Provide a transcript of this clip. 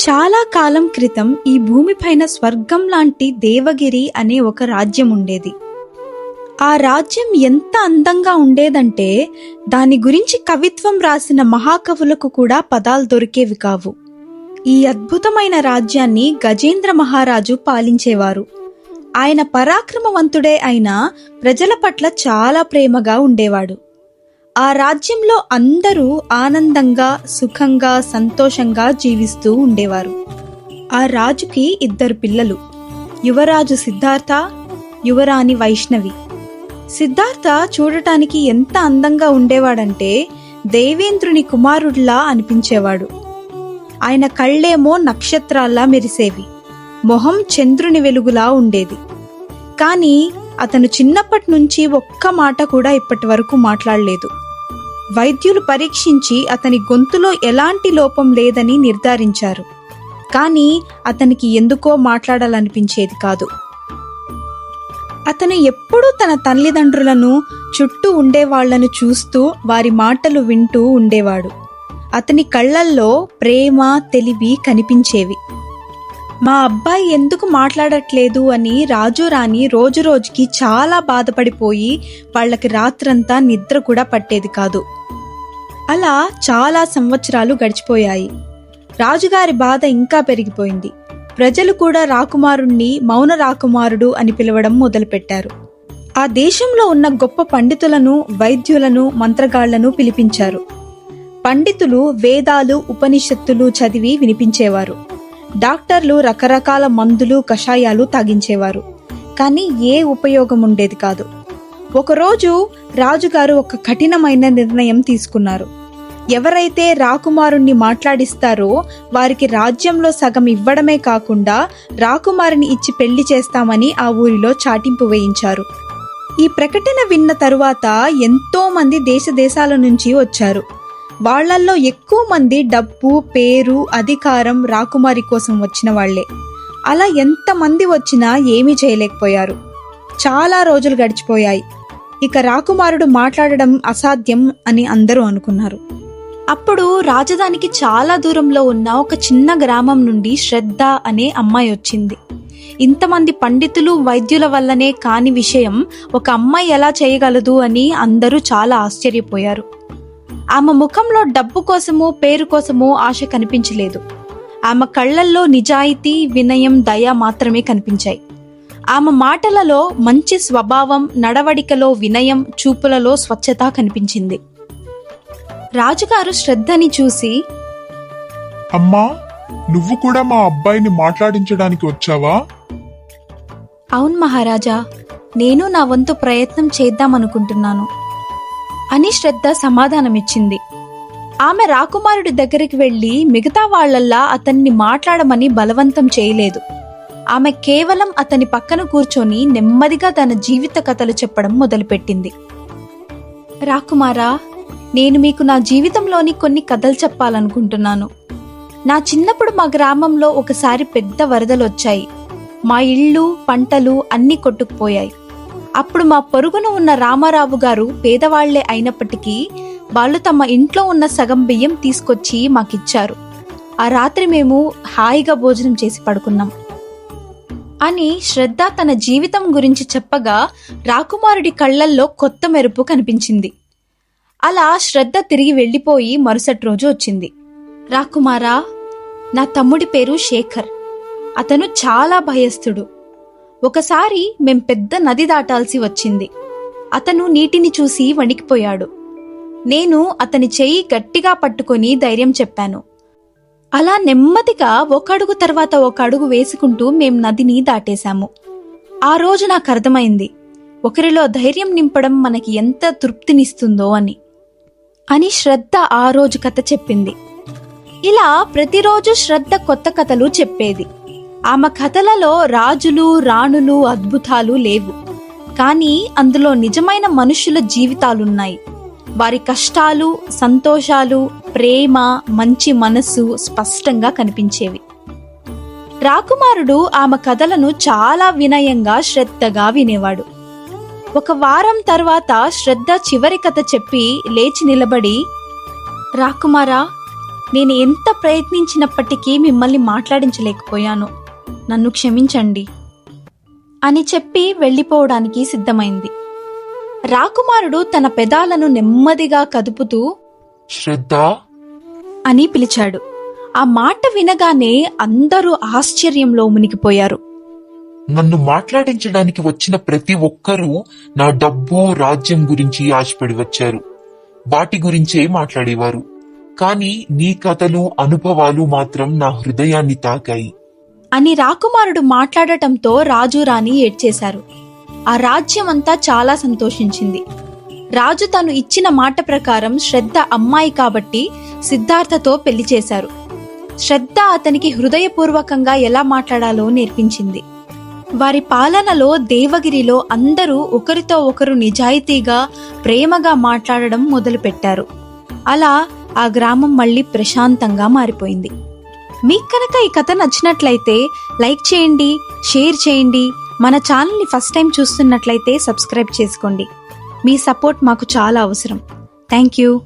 చాలా కాలం క్రితం ఈ భూమిపైన స్వర్గం లాంటి దేవగిరి అనే ఒక రాజ్యం ఉండేది. ఆ రాజ్యం ఎంత అందంగా ఉండేదంటే దాని గురించి కవిత్వం రాసిన మహాకవులకు కూడా పదాలు దొరికేవి కావు. ఈ అద్భుతమైన రాజ్యాన్ని గజేంద్ర మహారాజు పాలించేవారు. ఆయన పరాక్రమవంతుడే అయినా ప్రజల పట్ల చాలా ప్రేమగా ఉండేవాడు. ఆ రాజ్యంలో అందరూ ఆనందంగా, సుఖంగా, సంతోషంగా జీవిస్తూ ఉండేవారు. ఆ రాజుకి 2 పిల్లలు, యువరాజు సిద్ధార్థ, యువరాణి వైష్ణవి. సిద్ధార్థ చూడటానికి ఎంత అందంగా ఉండేవాడంటే దేవేంద్రుని కుమారుడిలా అనిపించేవాడు. ఆయన కళ్ళేమో నక్షత్రాల్లా మెరిసేవి, మొహం చంద్రుని వెలుగులా ఉండేది. కానీ అతను చిన్నప్పటి నుంచి ఒక్క మాట కూడా ఇప్పటి వరకు మాట్లాడలేదు. వైద్యులు పరీక్షించి అతని గొంతులో ఎలాంటి లోపం లేదని నిర్ధారించారు. కానీ అతనికి ఎందుకో మాట్లాడాలనిపించేది కాదు. అతను ఎప్పుడూ తన తల్లిదండ్రులను, చుట్టూ ఉండేవాళ్లను చూస్తూ వారి మాటలు వింటూ ఉండేవాడు. అతని కళ్ళల్లో ప్రేమ, తెలివి కనిపించేవి. మా అబ్బాయి ఎందుకు మాట్లాడట్లేదు అని రాజు రాణి రోజురోజుకి చాలా బాధపడిపోయి వాళ్లకి రాత్రంతా నిద్ర కూడా పట్టేది కాదు. అలా చాలా సంవత్సరాలు గడిచిపోయాయి. రాజుగారి బాధ ఇంకా పెరిగిపోయింది. ప్రజలు కూడా రాకుమారుణ్ణి మౌన రాకుమారుడు అని పిలవడం మొదలుపెట్టారు. ఆ దేశంలో ఉన్న గొప్ప పండితులను, వైద్యులను, మంత్రగాళ్లను పిలిపించారు. పండితులు వేదాలు, ఉపనిషత్తులు చదివి వినిపించేవారు. డాక్టర్లు రకరకాల మందులు, కషాయాలు తాగించేవారు. కానీ ఏ ఉపయోగం ఉండేది కాదు. ఒకరోజు రాజుగారు ఒక కఠినమైన నిర్ణయం తీసుకున్నారు. ఎవరైతే రాకుమారుణ్ణి మాట్లాడిస్తారో వారికి రాజ్యంలో సగం ఇవ్వడమే కాకుండా రాకుమారుని ఇచ్చి పెళ్లి చేస్తామని ఆ ఊరిలో చాటింపు వేయించారు. ఈ ప్రకటన విన్న తరువాత ఎంతో మంది దేశాల నుంచి వచ్చారు. వాళ్లల్లో ఎక్కువ మంది డబ్బు, పేరు, అధికారం, రాకుమారి కోసం వచ్చిన వాళ్లే. అలా ఎంతమంది వచ్చినా ఏమీ చేయలేకపోయారు. చాలా రోజులు గడిచిపోయాయి. ఇక రాకుమారుడు మాట్లాడడం అసాధ్యం అని అందరూ అనుకున్నారు. అప్పుడు రాజధానికి చాలా దూరంలో ఉన్న ఒక చిన్న గ్రామం నుండి శ్రద్ధ అనే అమ్మాయి వచ్చింది. ఇంతమంది పండితులు, వైద్యుల వల్లనే కాని విషయం ఒక అమ్మాయి ఎలా చేయగలదు అని అందరూ చాలా ఆశ్చర్యపోయారు. ఆమె ముఖంలో డబ్బు కోసమో, పేరు కోసమో ఆశ కనిపించలేదు. ఆమె కళ్లల్లో నిజాయితీ, వినయం, దయ మాత్రమే కనిపించాయి. ఆమె మాటలలో మంచి స్వభావం, నడవడికలో వినయం, చూపులలో స్వచ్ఛత కనిపించింది. రాజుగారు శ్రద్ధని చూసి, అమ్మా, నువ్వు కూడా మా అబ్బాయిని మాట్లాడించడానికి వచ్చావా? అవును మహారాజా, నేను నా వంతు ప్రయత్నం చేద్దామనుకుంటున్నాను అని శ్రద్ధ సమాధానమిచ్చింది. ఆమె రాకుమారుడి దగ్గరికి వెళ్లి మిగతా వాళ్లల్లా అతన్ని మాట్లాడమని బలవంతం చేయలేదు. ఆమె కేవలం అతని పక్కన కూర్చొని నెమ్మదిగా తన జీవిత కథలు చెప్పడం మొదలుపెట్టింది. రాకుమారా, నేను మీకు నా జీవితంలోని కొన్ని కథలు చెప్పాలనుకుంటున్నాను. నా చిన్నప్పుడు మా గ్రామంలో ఒకసారి పెద్ద వరదలొచ్చాయి. మా ఇళ్ళు, పంటలు అన్నీ కొట్టుకుపోయాయి. అప్పుడు మా పొరుగున ఉన్న రామారావు గారు పేదవాళ్లే అయినప్పటికీ వాళ్ళు తమ ఇంట్లో ఉన్న సగం బియ్యం తీసుకొచ్చి మాకిచ్చారు. ఆ రాత్రి మేము హాయిగా భోజనం చేసి పడుకున్నాం అని శ్రద్ధ తన జీవితం గురించి చెప్పగా రాకుమారుడి కళ్లల్లో కొత్త మెరుపు కనిపించింది. అలా శ్రద్ధ తిరిగి వెళ్లిపోయి మరుసటి రోజు వచ్చింది. రాకుమారా, నా తమ్ముడి పేరు శేఖర్. అతను చాలా భయస్థుడు. ఒకసారి మేం పెద్ద నది దాటాల్సి వచ్చింది. అతను నీటిని చూసి వణికిపోయాడు. నేను అతని చెయ్యి గట్టిగా పట్టుకొని ధైర్యం చెప్పాను. అలా నెమ్మదిగా ఒక అడుగు తర్వాత ఒక అడుగు వేసుకుంటూ మేం నదిని దాటేశాము. ఆ రోజు నాకు అర్థమైంది, ఒకరిలో ధైర్యం నింపడం మనకి ఎంత తృప్తినిస్తుందో అని శ్రద్ధ ఆ రోజు కథ చెప్పింది. ఇలా ప్రతిరోజు శ్రద్ధ కొత్త కథలు చెప్పేది. ఆమె కథలలో రాజులు, రాణులు, అద్భుతాలు లేవు. కానీ అందులో నిజమైన మనుషుల జీవితాలున్నాయి. వారి కష్టాలు, సంతోషాలు, ప్రేమ, మంచి మనసు స్పష్టంగా కనిపించేవి. రాకుమారుడు ఆమె కథలను చాలా వినయంగా, శ్రద్ధగా వినేవాడు. ఒక వారం తర్వాత శ్రద్ధ చివరి కథ చెప్పి లేచి నిలబడి, రాకుమారా, నేను ఎంత ప్రయత్నించినప్పటికీ మిమ్మల్ని మాట్లాడించలేకపోయాను. నన్ను క్షమించండి అని చెప్పి వెళ్ళిపోవడానికి సిద్ధమైంది. రాకుమారుడు తన పెదాలను నెమ్మదిగా కదుపుతూ శ్రద్ధ అని పిలిచాడు. ఆ మాట వినగానే అందరూ ఆశ్చర్యంలో మునిగిపోయారు. నన్ను మాట్లాడించడానికి వచ్చిన ప్రతి ఒక్కరూ నా డబ్బు రాజ్యం గురించి ఆశపడి వచ్చారు. వాటి గురించే మాట్లాడేవారు. కానీ నీ కథలు అనుభవాలు మాత్రం నా హృదయాన్ని తాకాయి అని రాకుమారుడు మాట్లాడటంతో రాజు రాణి ఏడ్చేశారు. ఆ రాజ్యమంతా చాలా సంతోషించింది. రాజు తను ఇచ్చిన మాట ప్రకారం శ్రద్ధ అమ్మాయి కాబట్టి సిద్ధార్థతో పెళ్లి చేశారు. శ్రద్ధ అతనికి హృదయపూర్వకంగా ఎలా మాట్లాడాలో నేర్పించింది. వారి పాలనలో దేవగిరిలో అందరూ ఒకరితో ఒకరు నిజాయితీగా ప్రేమగా మాట్లాడడం మొదలుపెట్టారు. అలా ఆ గ్రామం మళ్ళీ ప్రశాంతంగా మారిపోయింది. మీకు కనుక ఈ కథ నచ్చినట్లయితే లైక్ చేయండి, షేర్ చేయండి. మన ఛానల్ని ఫస్ట్ టైం చూస్తున్నట్లయితే సబ్స్క్రైబ్ చేసుకోండి. మీ సపోర్ట్ మాకు చాలా అవసరం. Thank you.